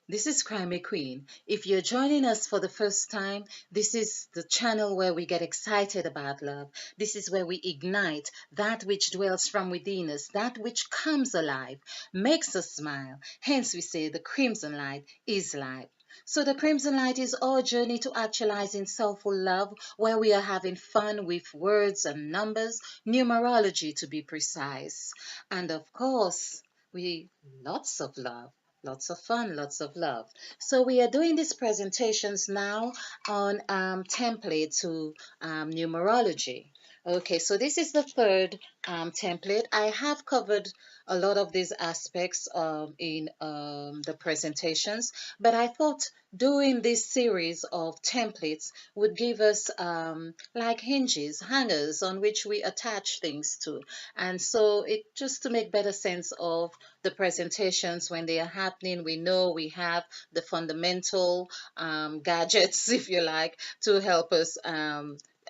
This is Crime Queen. If you're joining us for the first time, this is the channel where we get excited about love. This is where we ignite that which dwells from within us, that which comes alive, makes us smile. Hence, we say the crimson light is life. So, the crimson light is our journey to actualizing soulful love, where we are having fun with words and numbers, numerology to be precise. And of course, we lots of love. Lots of fun, lots of love. So we are doing these presentations now on template to numerology. Okay, so this is the third template. I have covered a lot of these aspects in the presentations, but I thought doing this series of templates would give us like hinges, hangers on which we attach things to. And so it just to make better sense of the presentations when they are happening, we know we have the fundamental gadgets, if you like, to help us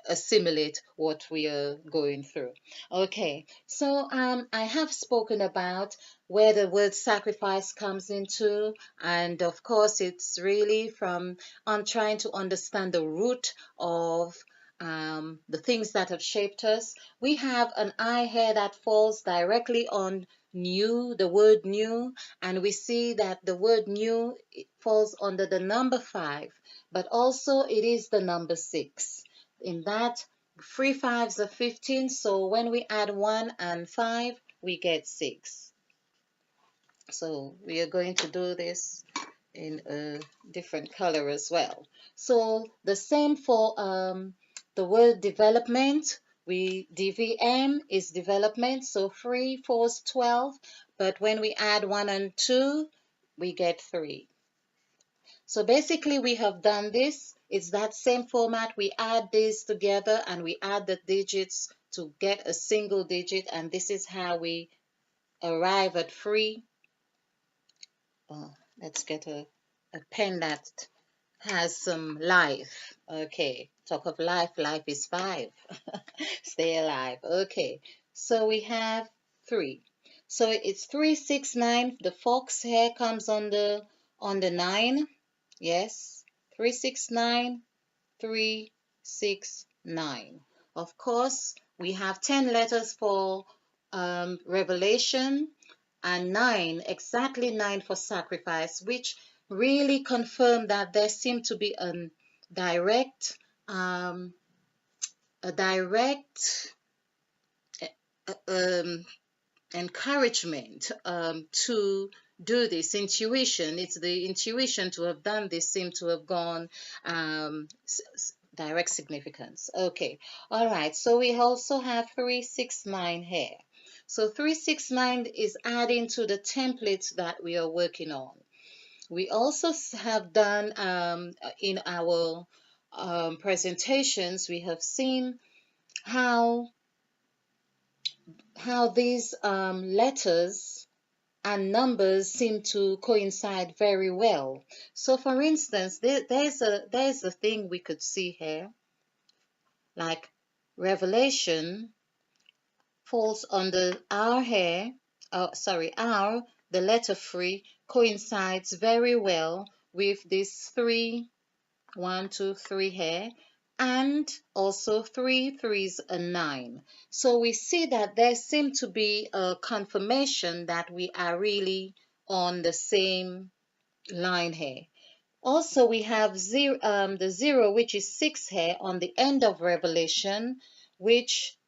assimilate what we are going through. Okay, so I have spoken about where the word sacrifice comes into, and of course, it's really from on trying to understand the root of the things that have shaped us. We have an eye here that falls directly on new, the word new, and we see that the word new falls under the number 5, but also it is the number 6. In that, 3 5s are 15, so when we add 1 and 5, we get 6. So we are going to do this in a different color as well. So the same for the word development. DVM is development, so 3 4 is 12, but when we add 1 and 2, we get 3. So basically we have done this. It's that same format. We add these together and we add the digits to get a single digit, and this is how we arrive at 3. Let's get a pen that has some life. Okay, talk of life, life is 5. Stay alive. Okay, so we have 3. So it's 3 6 9. The fox here comes on the 9. Yes, 3 6 9, 3 6 9. Of course, we have 10 letters for revelation, and 9, exactly 9 for sacrifice, which really confirm that there seemed to be direct, um, a direct um, encouragement to do this. Intuition, it's the intuition to have done this seem to have gone direct significance. Okay, all right, so we also have 3 6 9 here. So 3 6 9 is adding to the templates that we are working on. We also have done in our presentations, we have seen how these letters and numbers seem to coincide very well. So for instance, there's a thing we could see here, like Revelation falls under our here, the letter 3 coincides very well with this 3, 1, 2, 3 here, and also 3 3s and 9. So we see that there seems to be a confirmation that we are really on the same line here. Also, we have the 0, which is 6 here on the end of Revelation, which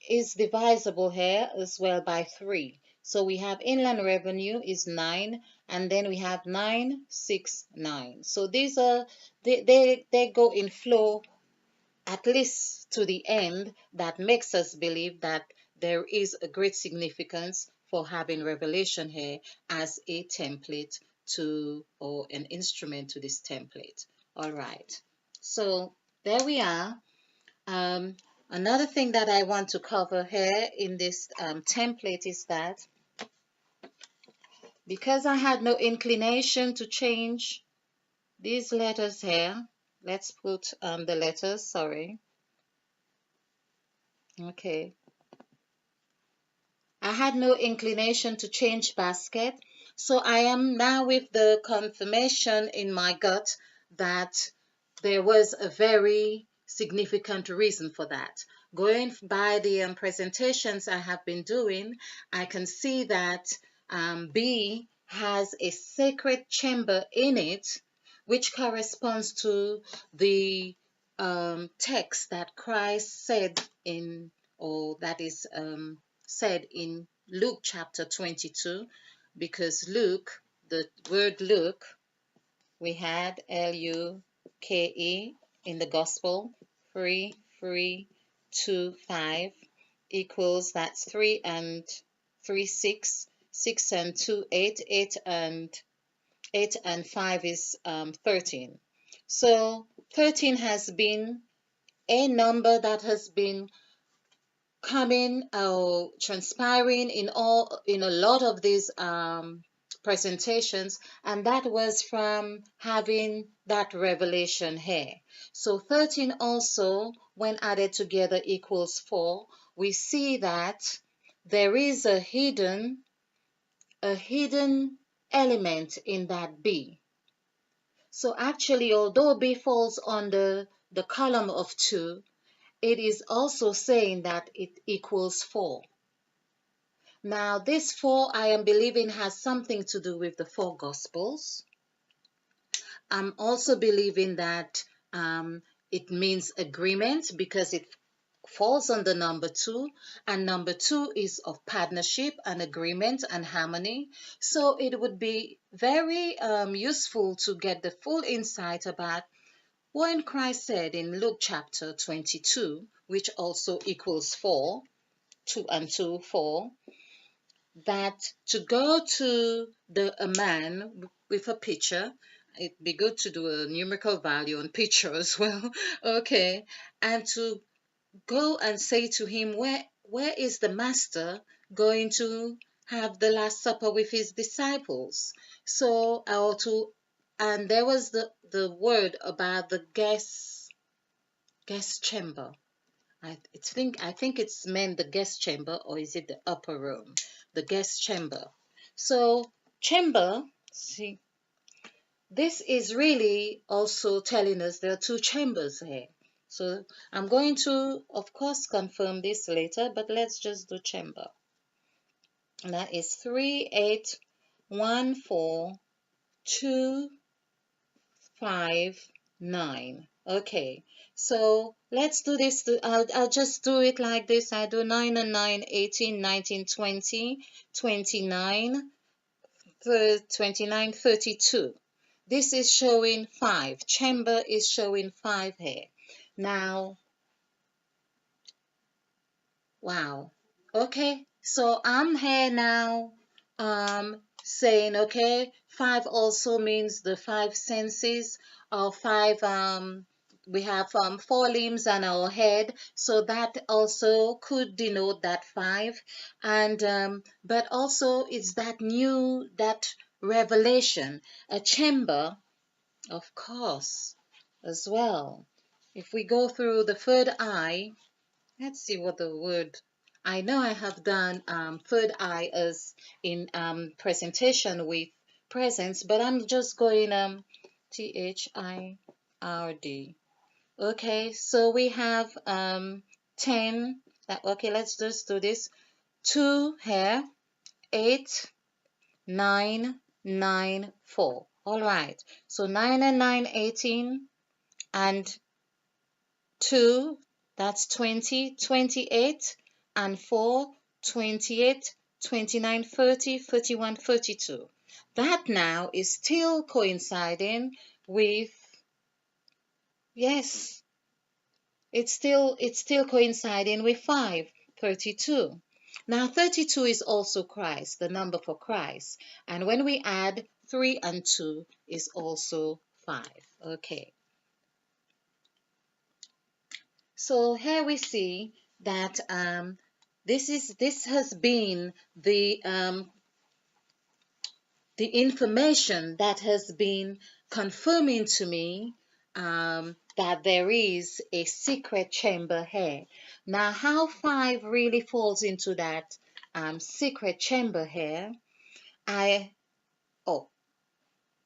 is divisible here as well by 3. So we have inland revenue is 9, and then we have 9 6 9. So these are they go in flow at least to the end, that makes us believe that there is a great significance for having Revelation here as a template to, or an instrument to this template. All right, so there we are. Another thing that I want to cover here in this template is that because I had no inclination to change these letters here, let's put the letters, sorry. Okay. I had no inclination to change basket. So I am now with the confirmation in my gut that there was a very significant reason for that. Going by the presentations I have been doing, I can see that B has a sacred chamber in it, which corresponds to the text that Christ said in, or that is said in Luke chapter 22, because Luke, the word Luke, we had Luke in the gospel, 3, 3, 2, 5 equals, that's 3 and 3, 6, 6 and 2, 8, 8 and 5 is 13. So 13 has been a number that has been coming or transpiring in a lot of these presentations, and that was from having that revelation here. So 13 also, when added together, equals 4. We see that there is a hidden element in that B. So actually, although B falls under the column of 2, it is also saying that it equals 4. Now, this 4, I am believing, has something to do with the 4 Gospels. I'm also believing that it means agreement, because it falls under number 2, and number 2 is of partnership and agreement and harmony. So it would be very useful to get the full insight about what Christ said in Luke chapter 22, which also equals 4, 2 and 2, 4, that to go to a man with a picture, it'd be good to do a numerical value on picture as well, okay, and to go and say to him, where is the master going to have the Last Supper with his disciples? So, and there was the word about the guest chamber. I think it's meant the guest chamber, or is it the upper room? The guest chamber. So chamber, see, this is really also telling us there are 2 chambers here. So I'm going to, of course, confirm this later, but let's just do chamber. And that is 3, 8, 1, 4, 2, 5, 9. Okay, so let's do this. I'll just do it like this. I do 9 and 9, 18, 19, 20, 29, 29, 32. This is showing 5. Chamber is showing 5 here. Now, wow. Okay, so I'm here now saying, okay, 5 also means the 5 senses, or 5 we have 4 limbs and our head, so that also could denote that 5. And but also it's that revelation, a chamber, of course, as well. If we go through the third eye, let's see what the word. I know I have done third eye as in presentation with presence, but I'm just going THIRD. Okay, so we have 10. Okay, let's just do this. 2 here, 8, 9, 9, 4. All right, so 9 and 9, 18, and 2, that's 20, 28, and 4, 28, 29, 30, 31, 32. That now is still coinciding with, yes, it's still coinciding with 5, 32. Now 32 is also Christ, the number for Christ. And when we add 3 and 2 is also 5. Okay. So here we see that this has been the information that has been confirming to me that there is a secret chamber here. Now, how 5 really falls into that secret chamber here, Oh,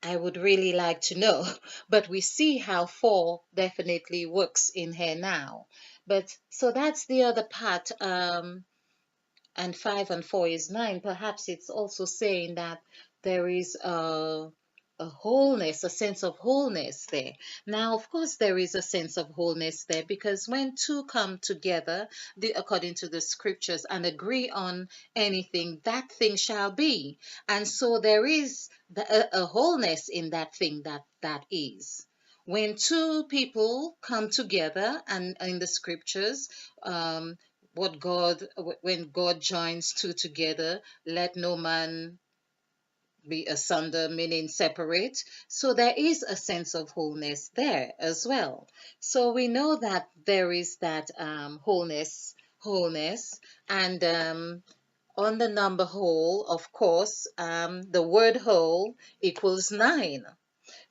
I would really like to know, but we see how 4 definitely works in here now. But so that's the other part. And 5 and 4 is 9. Perhaps it's also saying that there is a wholeness, a sense of wholeness there. Now, of course, there is a sense of wholeness there because when two come together, according to the scriptures, and agree on anything, that thing shall be. And so there is a wholeness in that thing that is. When two people come together, and in the scriptures, when God joins two together, let no man be asunder, meaning separate. So there is a sense of wholeness there as well. So we know that there is that wholeness, and on the number whole, of course, the word whole equals 9.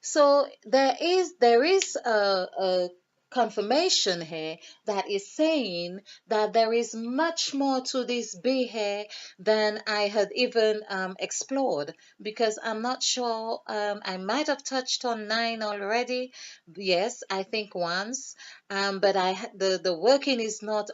So there is a confirmation here that is saying that there is much more to this be here than I had even explored, because I'm not sure, I might have touched on 9 already. Yes, I think once, but the working is not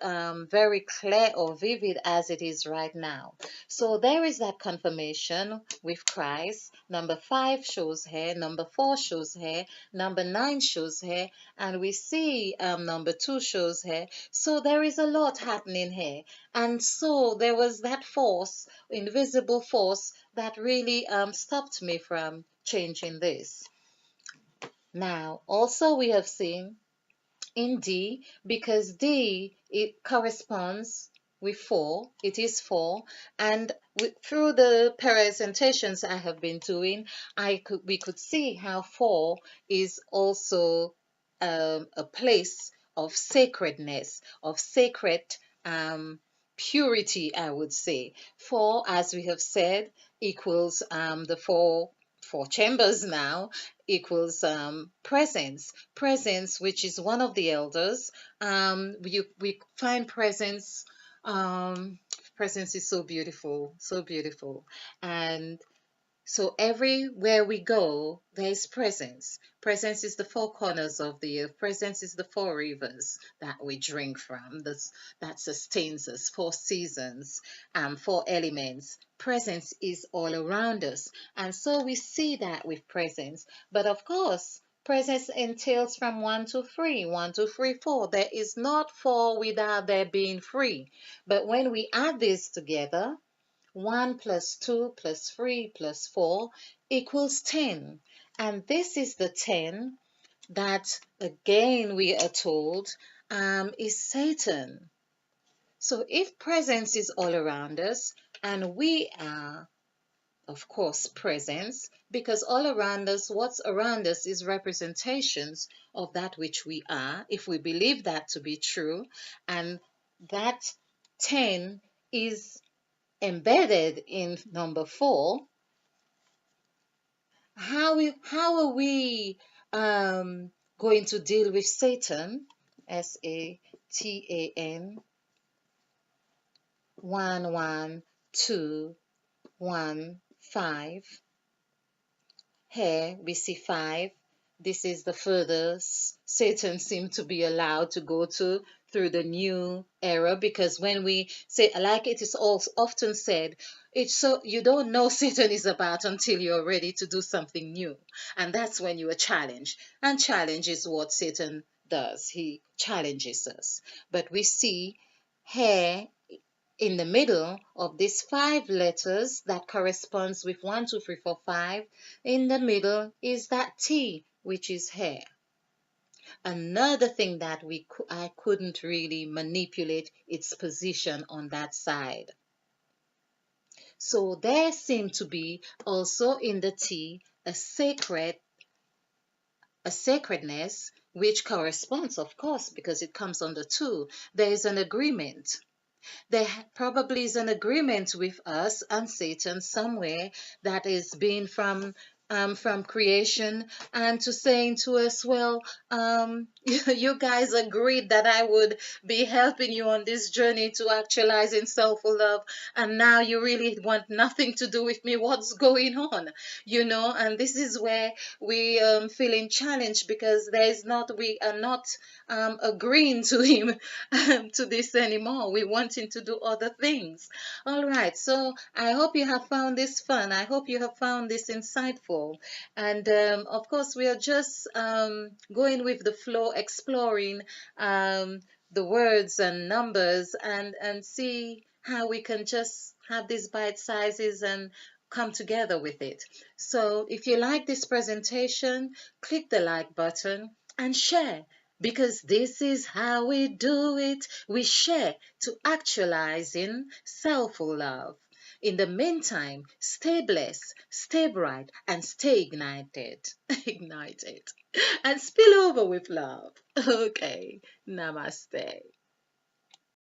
very clear or vivid as it is right now. So there is that confirmation with Christ. Number 5 shows here, number 4 shows here, number 9 shows here, and we see number 2 shows here. So there is a lot happening here. And so there was that force, invisible force, that really stopped me from changing this. Now, also we have seen in D, because D, it corresponds with 4, it is 4, and through the presentations I have been doing, we could see how 4 is also a place of sacredness, of sacred um, purity, I would say. 4, as we have said, equals the four chambers now, equals presence, which is one of the elders. We find presence. Presence is so beautiful, so beautiful. And so everywhere we go, there is presence. Presence is the 4 corners of the earth. Presence is the 4 rivers that we drink from. That sustains us. 4 seasons, 4 elements. Presence is all around us. And so we see that with presence. But of course, presence entails from 1 to 3, 1, 2, 3, 4. There is not 4 without there being 3. But when we add this together, 1 plus 2 plus 3 plus 4 equals 10. And this is the 10 that, again, we are told is Satan. So if presence is all around us, and we are, of course, presence, because all around us, what's around us is representations of that which we are, if we believe that to be true, and that 10 is embedded in number 4. How are we going to deal with Satan? Satan 11215. Here we see 5. This is the furthest Satan seemed to be allowed to go to through the new era, because when we say, like it is also often said, it's so you don't know Satan is about until you're ready to do something new. And that's when you are challenged. And challenge is what Satan does. He challenges us. But we see here in the middle of these 5 letters that corresponds with 1, 2, 3, 4, 5, in the middle is that T, which is hair. Another thing that I couldn't really manipulate its position on that side. So there seemed to be also in the T a sacredness, which corresponds, of course, because it comes under 2. There is an agreement. There probably is an agreement with us and Satan somewhere that is being from creation, and to saying to us, well, You guys agreed that I would be helping you on this journey to actualizing self-love, and now you really want nothing to do with me. What's going on? And this is where we feeling challenged because we are not agreeing to him to this anymore. We want him to do other things. All right, so I hope you have found this fun. I hope you have found this insightful. And of course, we are just going with the flow, exploring the words and numbers, and see how we can just have these bite sizes and come together with it. So if you like this presentation, click the like button and share, because this is how we do it. We share to actualizing self-love. In the meantime, stay blessed, stay bright, and stay ignited. Ignited. And spill over with love. Okay. Namaste.